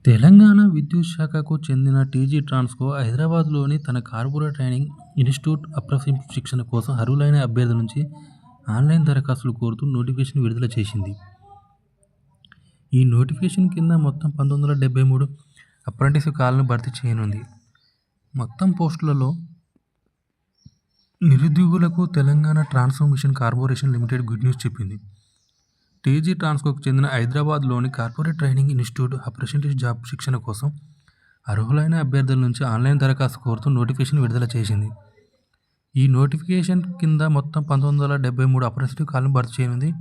తెలంగాణ విద్యుత్ శాఖకు చెందిన టీజీ ట్రాన్స్కో హైదరాబాద్లోని తన కార్పొరేట్ ట్రైనింగ్ ఇన్స్టిట్యూట్ అప్రెంటిస్‌షిప్ శిక్షణ కోసం అర్హులైన అభ్యర్థుల నుంచి ఆన్‌లైన్ దరఖాస్తులు కోరుతూ నోటిఫికేషన్ విడుదల చేసింది. ఈ నోటిఫికేషన్ కింద మొత్తం 1973 అప్రెంటిస్ ఖాళీలను భర్తీ చేయనుంది. మొత్తం పోస్టులలో నిరుద్యోగులకు Telangana transformation corporation limited good news చెప్పింది. టీజీ ట్రాన్స్కోకు చెందిన హైదరాబాద్లోని corporate training institute apprentice job శిక్షణ కోసం అర్హులైన అభ్యర్థుల నుంచి ఆన్లైన్ దరఖాస్తు కోరుతూ నోటిఫికేషన్ విడుదల చేసింది. ఈ నోటిఫికేషన్ కింద మొత్తం 1973 అప్రెంటిస్ ఖాళీలను భర్తీ చేయనుంది.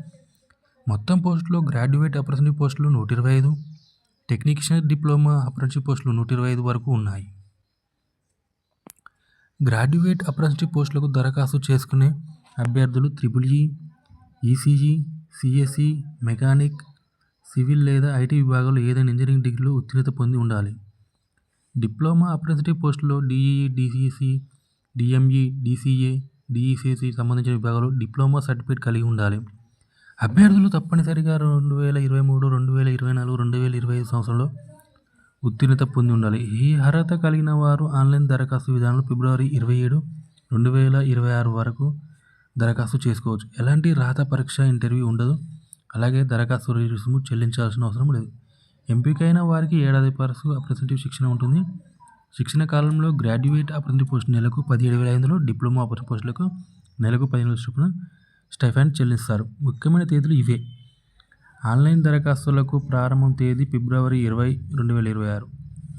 మొత్తం పోస్టులో గ్రాడ్యుయేట్ అప్రెంటిస్ పోస్టులు 125, టెక్నీషియన్ డిప్లొమా అప్రెంటిస్ పోస్టులు 125 వరకు ఉన్నాయి. గ్రాడ్యుయేట్ అప్రెంటిస్ పోస్టులకు దరఖాస్తు చేసుకునే అభ్యర్థులు EEE, ECE, CSE, mechanic, civil లేదా ఐటీ విభాగాల్లో ఏదైనా ఇంజనీరింగ్ డిగ్రీలో ఉత్తీర్ణత పొంది ఉండాలి. డిప్లొమా అప్రెంటిస్ పోస్టులో డిఈఈ, డిసిసి, డిఎంఈ, డిసిఏ, డిఈసిసి సంబంధించిన విభాగాల్లో డిప్లొమా సర్టిఫికేట్ కలిగి ఉండాలి. అభ్యర్థులు తప్పనిసరిగా 2023, 2024, 2025 సంవత్సరంలో ఉత్తీర్ణత పొంది ఉండాలి. ఈ అర్హత కలిగిన వారు ఆన్లైన్ దరఖాస్తు విధానంలో ఫిబ్రవరి 27, 2026 వరకు దరఖాస్తు చేసుకోవచ్చు. ఎలాంటి రాత పరీక్ష, ఇంటర్వ్యూ ఉండదు. అలాగే దరఖాస్తు రుసుము చెల్లించాల్సిన అవసరం లేదు. ఎంపికైన వారికి ఏడాది వరకు అప్రెంటిస్ శిక్షణ ఉంటుంది. శిక్షణ కాలంలో గ్రాడ్యుయేట్ అప్రెంటిస్ పోస్ట్ నెలకు 17,500, డిప్లొమా అప్రెంటిస్ పోస్టులకు నెలకు 15,000 చొప్పున స్టైఫండ్ చెల్లిస్తారు. ముఖ్యమైన తేదీలు ఇవే. ఆన్లైన్ దరఖాస్తులకు ప్రారంభం తేదీ ఫిబ్రవరి 20, 2026.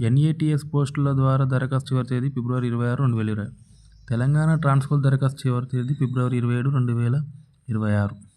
ఎన్ఏటీఎస్ పోస్టుల ద్వారా దరఖాస్తు చివరి తేదీ ఫిబ్రవరి 26, 2026. తెలంగాణ ట్రాన్స్కో దరఖాస్తు చివరి తేదీ ఫిబ్రవరి 27, 2026.